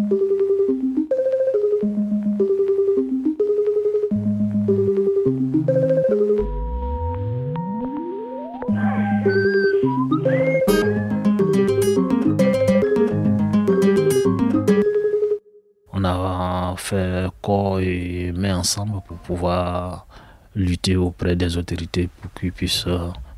On a fait corps et main ensemble pour pouvoir lutter auprès des autorités pour qu'ils puissent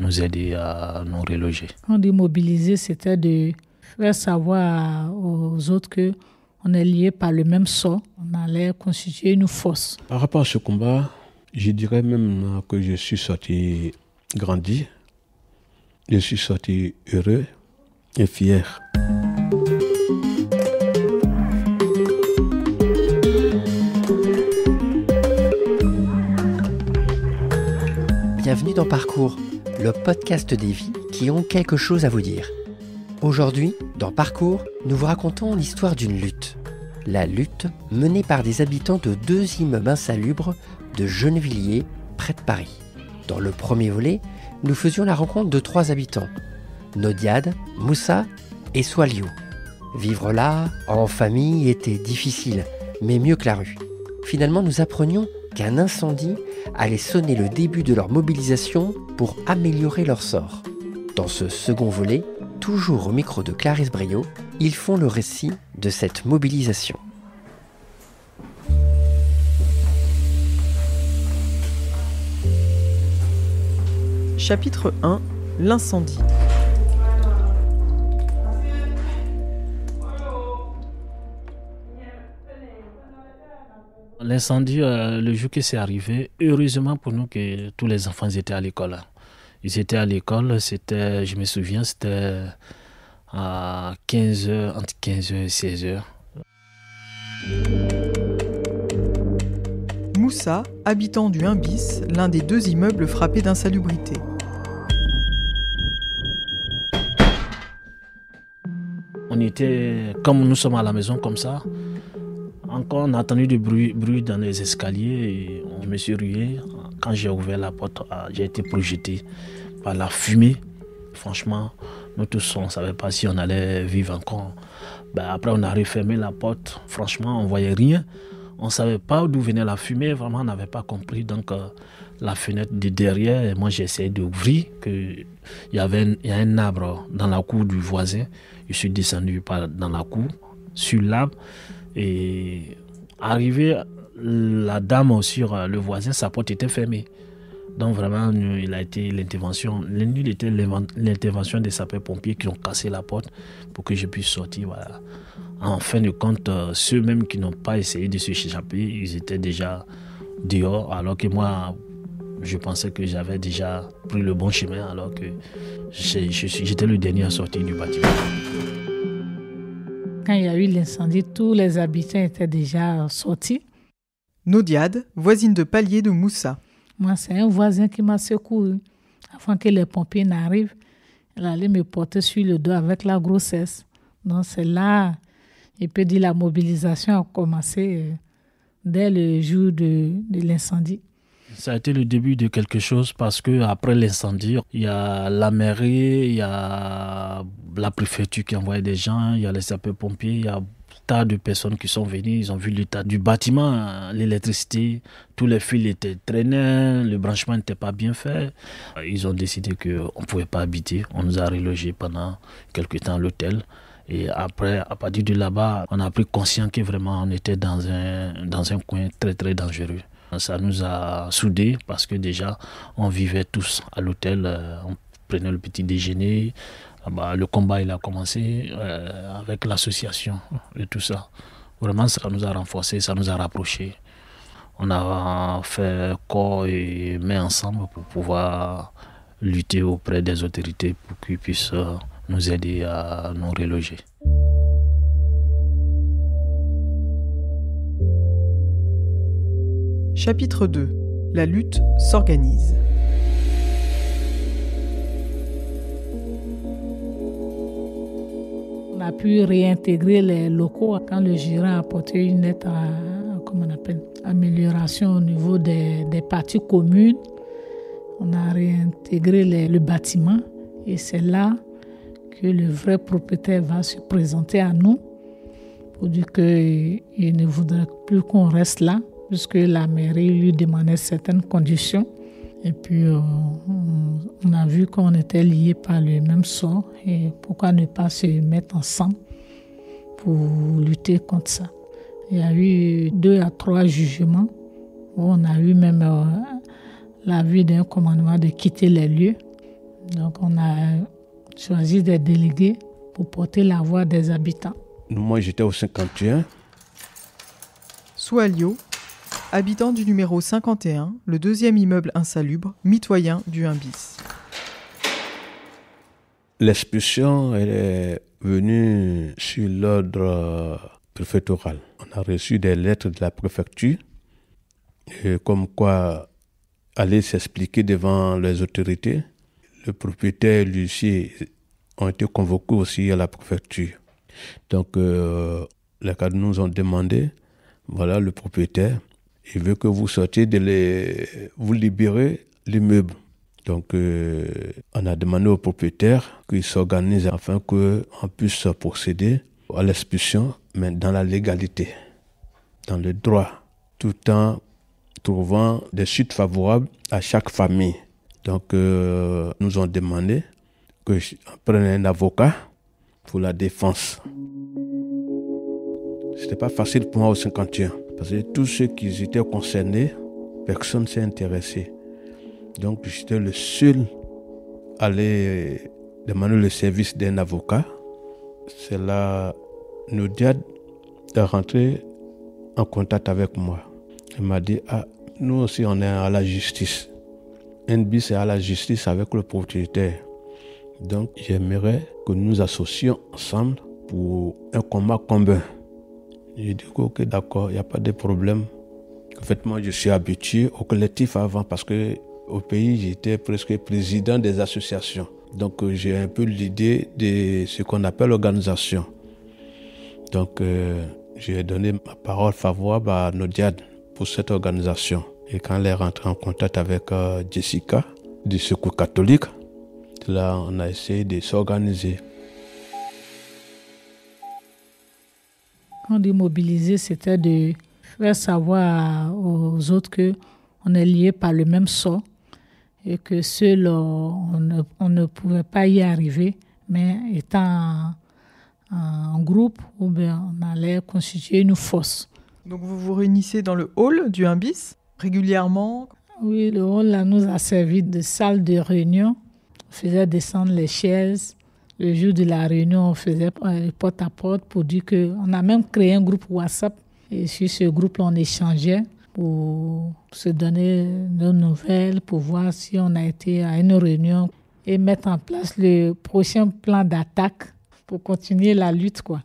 nous aider à nous reloger. On dit mobiliser, c'était de faire savoir aux autres qu'on est liés par le même sort. On allait constituer une force. Par rapport à ce combat, je dirais même que je suis sorti grandi. Je suis sorti heureux et fier. Bienvenue dans Parcours, le podcast des vies qui ont quelque chose à vous dire. Aujourd'hui, dans Parcours, nous vous racontons l'histoire d'une lutte. La lutte menée par des habitants de 2 immeubles insalubres de Gennevilliers, près de Paris. Dans le premier volet, nous faisions la rencontre de 3 habitants, Nodiad, Moussa et Swaliou. Vivre là, en famille, était difficile, mais mieux que la rue. Finalement, nous apprenions qu'un incendie allait sonner le début de leur mobilisation pour améliorer leur sort. Dans ce second volet, toujours au micro de Clarisse Briot, ils font le récit de cette mobilisation. Chapitre 1 : L'incendie. L'incendie, le jour que c'est arrivé, heureusement pour nous que tous les enfants étaient à l'école. Ils étaient à l'école, je me souviens, c'était à 15h, entre 15h et 16h. Moussa, habitant du 1 bis, l'un des 2 immeubles frappés d'insalubrité. On était, comme nous sommes à la maison comme ça, encore on a entendu du bruit dans les escaliers et je me suis rué. Quand j'ai ouvert la porte, j'ai été projeté par la fumée. Franchement, nous tous, on ne savait pas si on allait vivre encore. Après, on a refermé la porte. Franchement, on ne voyait rien. On ne savait pas d'où venait la fumée. Vraiment, on n'avait pas compris. Donc, la fenêtre de derrière, et moi, j'ai essayé d'ouvrir. Il y a un arbre dans la cour du voisin. Je suis descendu dans la cour, sur l'arbre. Et arrivé, la dame sur le voisin, sa porte était fermée. Donc vraiment, il a été l'intervention des sapeurs-pompiers qui ont cassé la porte pour que je puisse sortir. Voilà. En fin de compte, ceux-mêmes qui n'ont pas essayé de s'échapper, ils étaient déjà dehors, alors que moi, je pensais que j'avais déjà pris le bon chemin, alors que j'étais le dernier à sortir du bâtiment. Quand il y a eu l'incendie, tous les habitants étaient déjà sortis. Nodiad, voisine de palier de Moussa. Moi, c'est un voisin qui m'a secouru. Avant que les pompiers n'arrivent, elle allait me porter sur le dos avec la grossesse. Donc c'est là, je peux dire, la mobilisation a commencé dès le jour de l'incendie. Ça a été le début de quelque chose parce qu'après l'incendie, il y a la mairie, il y a la préfecture qui envoyait des gens, il y a les sapeurs-pompiers, il y a un tas de personnes qui sont venues, ils ont vu l'état du bâtiment, l'électricité, tous les fils étaient traînés, le branchement n'était pas bien fait. Ils ont décidé qu'on ne pouvait pas habiter, on nous a relogés pendant quelques temps à l'hôtel. Et après, à partir de là-bas, on a pris conscience que vraiment on était dans un coin très très dangereux. Ça nous a soudés parce que déjà, on vivait tous à l'hôtel, on prenait le petit déjeuner. Le combat il a commencé avec l'association et tout ça. Vraiment, ça nous a renforcés, ça nous a rapprochés. On a fait corps et main ensemble pour pouvoir lutter auprès des autorités pour qu'ils puissent nous aider à nous reloger. Chapitre 2. La lutte s'organise. On a pu réintégrer les locaux quand le gérant a apporté une nette amélioration au niveau des parties communes. On a réintégré le bâtiment et c'est là que le vrai propriétaire va se présenter à nous pour dire qu'il ne voudrait plus qu'on reste là, puisque la mairie lui demandait certaines conditions. Et puis, on a vu qu'on était liés par le même sort. Et pourquoi ne pas se mettre ensemble pour lutter contre ça? Il y a eu 2 à 3 jugements où on a eu même l'avis d'un commandement de quitter les lieux. Donc, on a choisi des délégués pour porter la voix des habitants. Moi, j'étais au 51. Soualio, habitant du numéro 51, le 2e immeuble insalubre, mitoyen du 1 bis. L'expulsion elle est venue sur l'ordre préfectoral. On a reçu des lettres de la préfecture, comme quoi aller s'expliquer devant les autorités. Le propriétaire et l'huissier ont été convoqués aussi à la préfecture. Donc, les cadres nous ont demandé, voilà le propriétaire, il veut que vous sortiez vous libérer l'immeuble. Donc, on a demandé au propriétaire qu'il s'organise afin qu'on puisse procéder à l'expulsion, mais dans la légalité, dans le droit, tout en trouvant des suites favorables à chaque famille. Donc, nous ont demandé que je prenne un avocat pour la défense. C'était pas facile pour moi au 51, parce que tous ceux qui étaient concernés, personne ne s'est intéressé. Donc, j'étais le seul à aller demander le service d'un avocat. C'est là Nodiad est rentré en contact avec moi. Il m'a dit, nous aussi on est à la justice. NBIS est à la justice avec le propriétaire. Donc j'aimerais que nous nous associons ensemble pour un combat commun. J'ai dit ok, d'accord, il n'y a pas de problème. En fait, moi je suis habitué au collectif avant parce que au pays j'étais presque président des associations. Donc j'ai un peu l'idée de ce qu'on appelle l'organisation. Donc j'ai donné ma parole favorable à Nodiad pour cette organisation. Et quand elle est rentrée en contact avec Jessica du Secours catholique, là on a essayé de s'organiser. Quand on dit mobiliser, c'était de faire savoir aux autres qu'on est liés par le même sort et que seul on ne pouvait pas y arriver, mais étant en groupe, ou bien on allait constituer une force. Donc vous vous réunissez dans le hall du 1 bis régulièrement? Oui, le hall là, nous a servi de salle de réunion. On faisait descendre les chaises. Le jour de la réunion, on faisait porte à porte pour dire qu'on a même créé un groupe WhatsApp. Et sur ce groupe-là, on échangeait pour se donner nos nouvelles, pour voir si on a été à une réunion et mettre en place le prochain plan d'attaque pour continuer la lutte, quoi.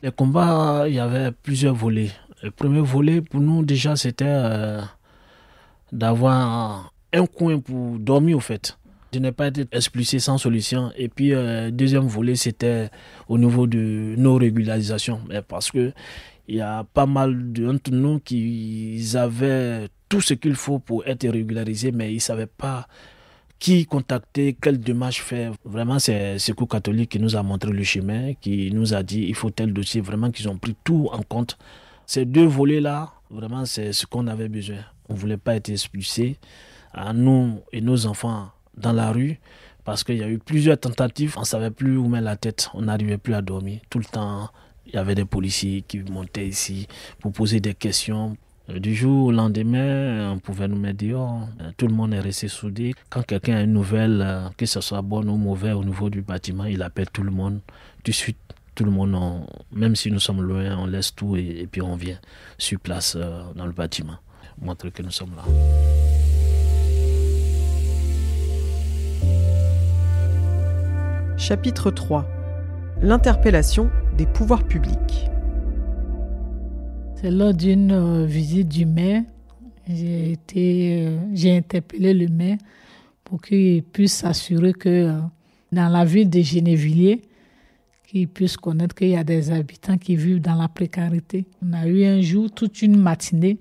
Les combats, il y avait plusieurs volets. Le premier volet, pour nous, déjà, c'était d'avoir un coin pour dormir, au fait. De ne pas être expulsé sans solution. Et puis, deuxième volet, c'était au niveau de nos régularisations. Parce qu'il y a pas mal d'entre nous qui avaient tout ce qu'il faut pour être régularisés, mais ils ne savaient pas qui contacter, quelle démarche faire. Vraiment, c'est Secours catholique qui nous a montré le chemin, qui nous a dit il faut tel dossier, vraiment qu'ils ont pris tout en compte. Ces deux volets-là, vraiment, c'est ce qu'on avait besoin. On ne voulait pas être expulsés, à nous et nos enfants, dans la rue, parce qu'il y a eu plusieurs tentatives, on ne savait plus où mettre la tête, on n'arrivait plus à dormir. Tout le temps, il y avait des policiers qui montaient ici pour poser des questions. Du jour au lendemain, on pouvait nous mettre dehors. Tout le monde est resté soudé. Quand quelqu'un a une nouvelle, que ce soit bonne ou mauvaise au niveau du bâtiment, il appelle tout le monde. Tout de suite, tout le monde, même si nous sommes loin, on laisse tout et puis on vient sur place dans le bâtiment, montrer que nous sommes là. Chapitre 3. L'interpellation des pouvoirs publics. C'est lors d'une visite du maire, j'ai interpellé le maire pour qu'il puisse s'assurer que dans la ville de Gennevilliers, qu'il puisse connaître qu'il y a des habitants qui vivent dans la précarité. On a eu un jour, toute une matinée,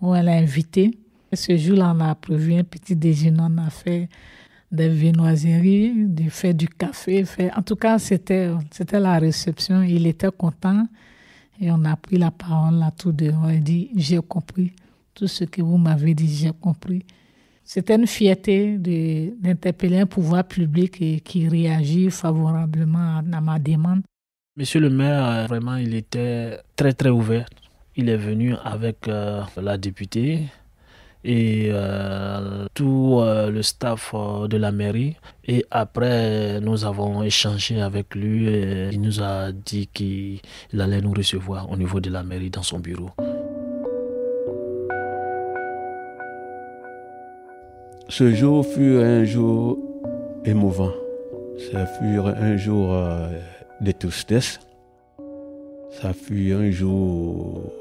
où elle a invité. Et ce jour-là, on a prévu un petit déjeuner, on a fait des viennoiseries, fait du café. En tout cas, c'était la réception. Il était content. Et on a pris la parole là tous deux. On a dit, j'ai compris. Tout ce que vous m'avez dit, j'ai compris. C'était une fierté d'interpeller un pouvoir public et qui réagit favorablement à ma demande. Monsieur le maire, vraiment, il était très, très ouvert. Il est venu avec la députée et tout le staff de la mairie. Et après, nous avons échangé avec lui. Et il nous a dit qu'il allait nous recevoir au niveau de la mairie dans son bureau. Ce jour fut un jour émouvant. Ça fut un jour de tristesse. Ça fut un jour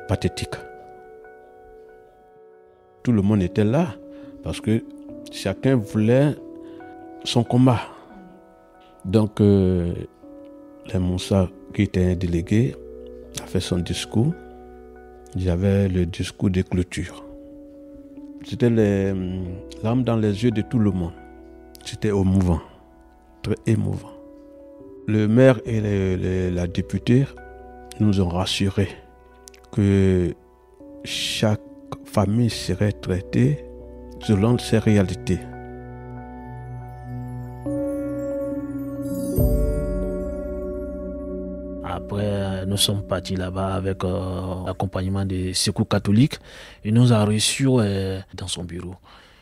pathétique. Tout le monde était là parce que chacun voulait son combat. Donc, le Moussa, qui était un délégué, a fait son discours. J'avais le discours de clôture. C'était les larmes dans les yeux de tout le monde. C'était émouvant, très émouvant. Le maire et la députée nous ont rassurés que chaque famille serait traitée selon ses réalités. Après, nous sommes partis là-bas avec l'accompagnement des secours catholiques. Il nous a reçus dans son bureau.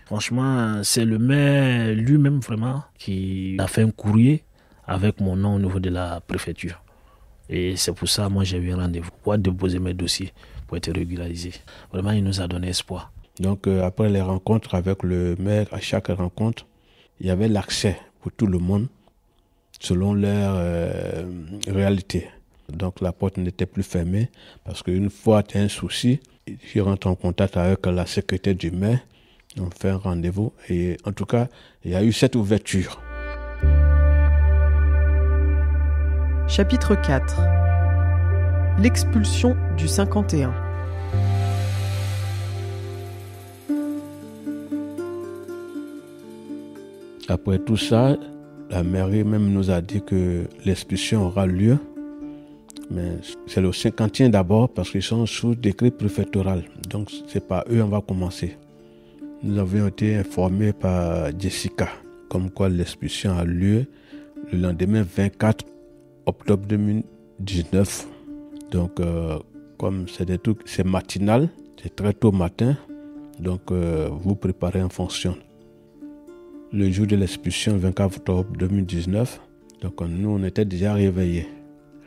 Franchement, c'est le maire lui-même vraiment qui a fait un courrier avec mon nom au niveau de la préfecture. Et c'est pour ça, moi, j'ai eu un rendez-vous pour déposer mes dossiers pour être régularisé. Vraiment, il nous a donné espoir. Donc, après les rencontres avec le maire, à chaque rencontre, il y avait l'accès pour tout le monde selon leur réalité. Donc, la porte n'était plus fermée parce qu'une fois tu as un souci, tu rentres en contact avec la secrétaire du maire, on fait un rendez-vous et en tout cas, il y a eu cette ouverture. Chapitre 4. L'expulsion du 51. Après tout ça, la mairie même nous a dit que l'expulsion aura lieu. Mais c'est le 50e d'abord parce qu'ils sont sous décret préfectoral. Donc c'est par eux qu'on va commencer. Nous avions été informés par Jessica comme quoi l'expulsion a lieu le lendemain 24 octobre 2019. Donc comme c'est des trucs, c'est matinal, c'est très tôt matin. Donc vous préparez en fonction. Le jour de l'expulsion, 24 octobre 2019, donc nous on était déjà réveillés.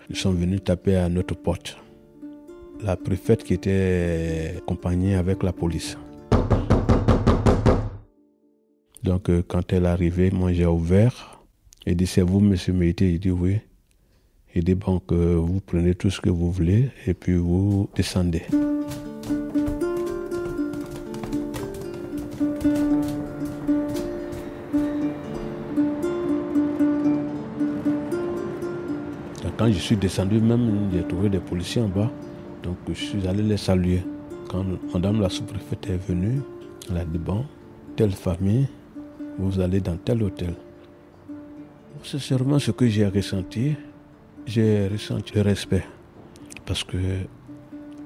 Ils sont venus taper à notre porte. La préfète qui était accompagnée avec la police. Donc quand elle est arrivée, moi j'ai ouvert. Elle dit, c'est vous, monsieur Méité? Il dit oui. Il dit, bon, que vous prenez tout ce que vous voulez et puis vous descendez. Quand je suis descendu, même, j'ai trouvé des policiers en bas. Donc, je suis allé les saluer. Quand madame la sous-préfète est venue, elle a dit, bon, telle famille, vous allez dans tel hôtel. C'est sûrement ce que j'ai ressenti. J'ai ressenti le respect. Parce que,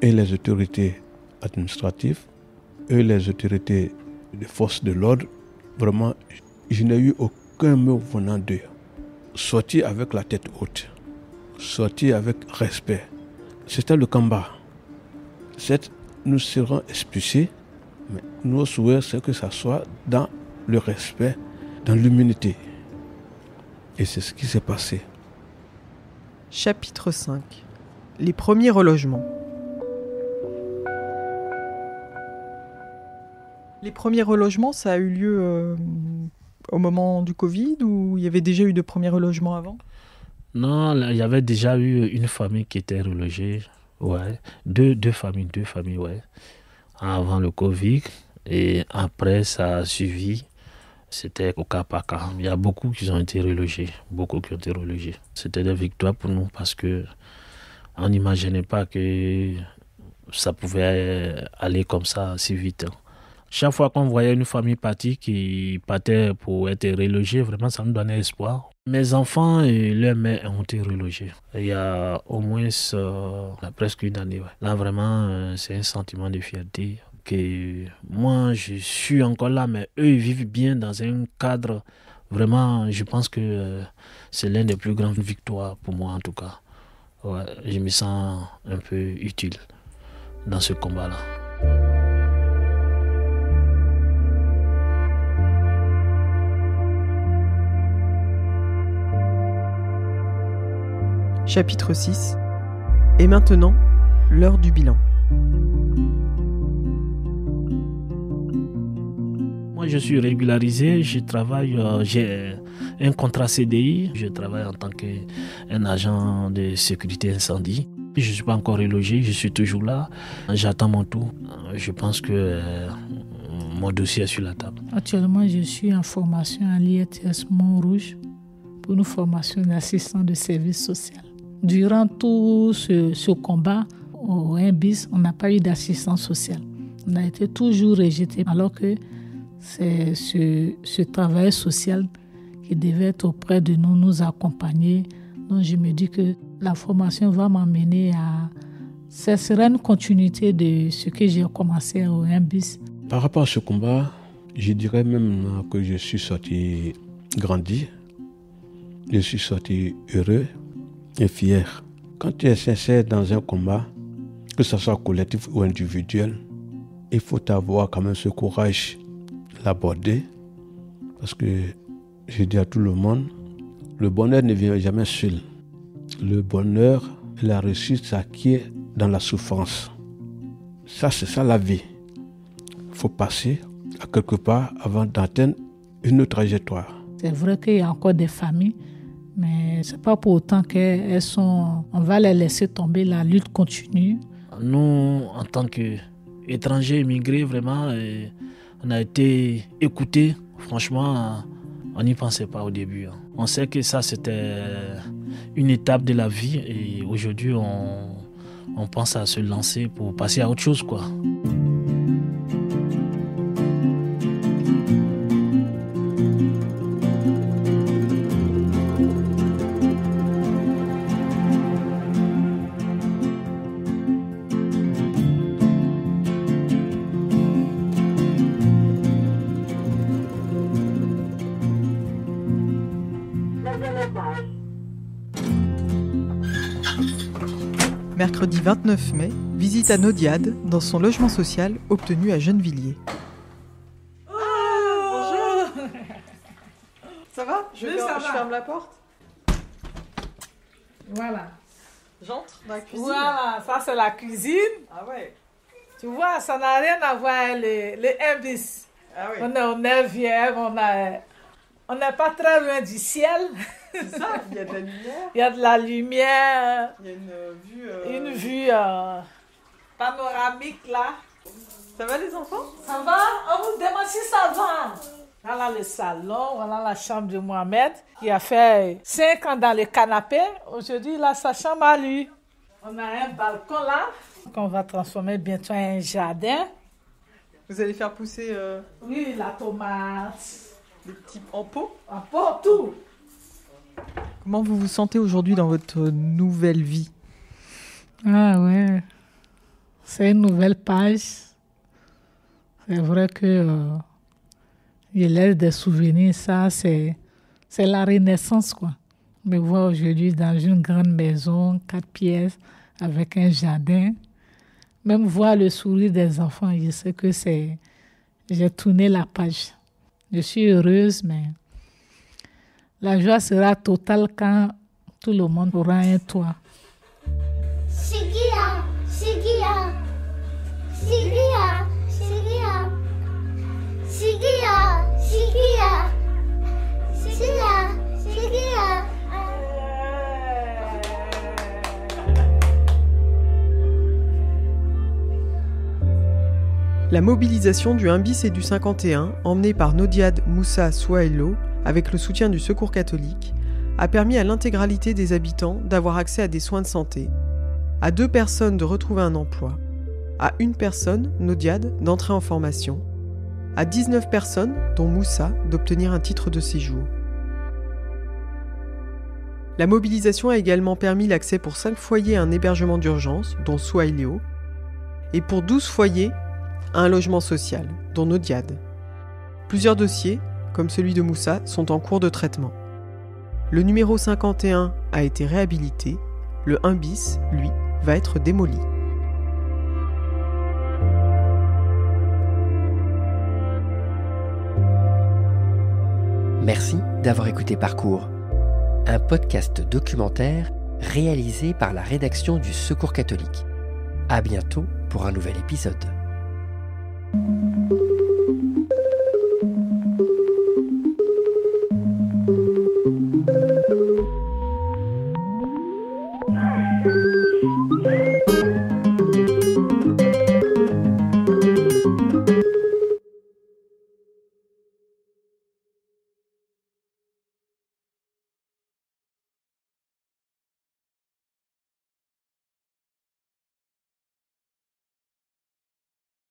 et les autorités administratives, et les autorités des forces de l'ordre, vraiment, je n'ai eu aucun mot venant d'eux. Sorti avec la tête haute. Sortir avec respect. C'était le combat. Certes, nous serons expulsés, mais nos souhaits, c'est que ça soit dans le respect, dans l'humilité. Et c'est ce qui s'est passé. Chapitre 5. Les premiers relogements. Les premiers relogements, ça a eu lieu au moment du Covid ou il y avait déjà eu de premiers relogements avant ? Non, il y avait déjà eu une famille qui était relogée, ouais. Deux familles, ouais, avant le Covid. Et après, ça a suivi. C'était au cas par cas. Il y a beaucoup qui ont été relogés, C'était des victoires pour nous parce que on n'imaginait pas que ça pouvait aller comme ça si vite. Chaque fois qu'on voyait une famille partie qui partait pour être relogée, vraiment, ça nous donnait espoir. Mes enfants et leur mère ont été relogés. Il y a au moins presque une année. Ouais. Là, vraiment, c'est un sentiment de fierté. Que moi, je suis encore là, mais eux, ils vivent bien dans un cadre. Vraiment, je pense que c'est l'une des plus grandes victoires pour moi, en tout cas. Ouais, je me sens un peu utile dans ce combat-là. Chapitre 6. Et maintenant, l'heure du bilan. Moi, je suis régularisé, je travaille, j'ai un contrat CDI, je travaille en tant qu'un agent de sécurité incendie. Je ne suis pas encore relogé, je suis toujours là, j'attends mon tour. Je pense que mon dossier est sur la table. Actuellement, je suis en formation à l'IETS Montrouge pour une formation d'assistant de service social. Durant tout ce combat, au 1 bis, on n'a pas eu d'assistance sociale. On a été toujours rejeté, alors que c'est ce travail social qui devait être auprès de nous, nous accompagner. Donc je me dis que la formation va m'amener à... Ce sera une continuité de ce que j'ai commencé au 1 bis. Par rapport à ce combat, je dirais même que je suis sorti grandi. Je suis sorti heureux et fier. Quand tu es sincère dans un combat, que ce soit collectif ou individuel, il faut avoir quand même ce courage l'aborder, parce que je dis à tout le monde, le bonheur ne vient jamais seul. Le bonheur et la réussite s'acquiert dans la souffrance. Ça, c'est ça la vie. Il faut passer à quelque part avant d'atteindre une autre trajectoire. C'est vrai qu'il y a encore des familles, mais ce n'est pas pour autant qu'elles sont... On va les laisser tomber, la lutte continue. Nous, en tant qu'étrangers immigrés, vraiment, on a été écoutés. Franchement, on n'y pensait pas au début. On sait que ça, c'était une étape de la vie et aujourd'hui, on pense à se lancer pour passer à autre chose, quoi. Mercredi 29 mai, visite à Nodiad dans son logement social obtenu à Gennevilliers. Bonjour. Ça va? Je ferme la porte. Voilà. J'entre dans la cuisine. Voilà, ça c'est la cuisine. Ah ouais. Tu vois, ça n'a rien à voir avec les 1 bis. Ah ouais. On est au 9e, on n'est pas très loin du ciel. C'est ça, il y a de la lumière. Il y a de la lumière. Il y a une vue panoramique là. Ça va les enfants? Ça va? On vous demande si ça va. Voilà le salon, voilà la chambre de Mohamed qui a fait 5 ans dans le canapé. Aujourd'hui, il a sa chambre à lui. On a un balcon là qu'on va transformer bientôt en un jardin. Vous allez faire pousser Oui, la tomate. des petits en pot? En pot, tout. Comment vous vous sentez aujourd'hui dans votre nouvelle vie? Ah ouais, c'est une nouvelle page. C'est vrai que je laisse des souvenirs, ça c'est la renaissance quoi. Me voir aujourd'hui dans une grande maison, 4 pièces, avec un jardin. Même voir le sourire des enfants, je sais que j'ai tourné la page. Je suis heureuse, mais la joie sera totale quand tout le monde aura un toit. Sigia, Sigia, Sigia, Sigia, Sigia, Sigia, Sigia, Sigia. La mobilisation du 1 bis et du 51, emmenée par Nodiad Moussa Souaïlo, avec le soutien du Secours catholique, a permis à l'intégralité des habitants d'avoir accès à des soins de santé, à 2 personnes de retrouver un emploi, à 1 personne, Nodiad, d'entrer en formation, à 19 personnes, dont Moussa, d'obtenir un titre de séjour. La mobilisation a également permis l'accès pour 5 foyers à un hébergement d'urgence, dont Souaïléo, et pour 12 foyers à un logement social, dont Nodiad. Plusieurs dossiers, comme celui de Moussa, sont en cours de traitement. Le numéro 51 a été réhabilité, le 1 bis, lui, va être démoli. Merci d'avoir écouté Parcours, un podcast documentaire réalisé par la rédaction du Secours catholique. À bientôt pour un nouvel épisode.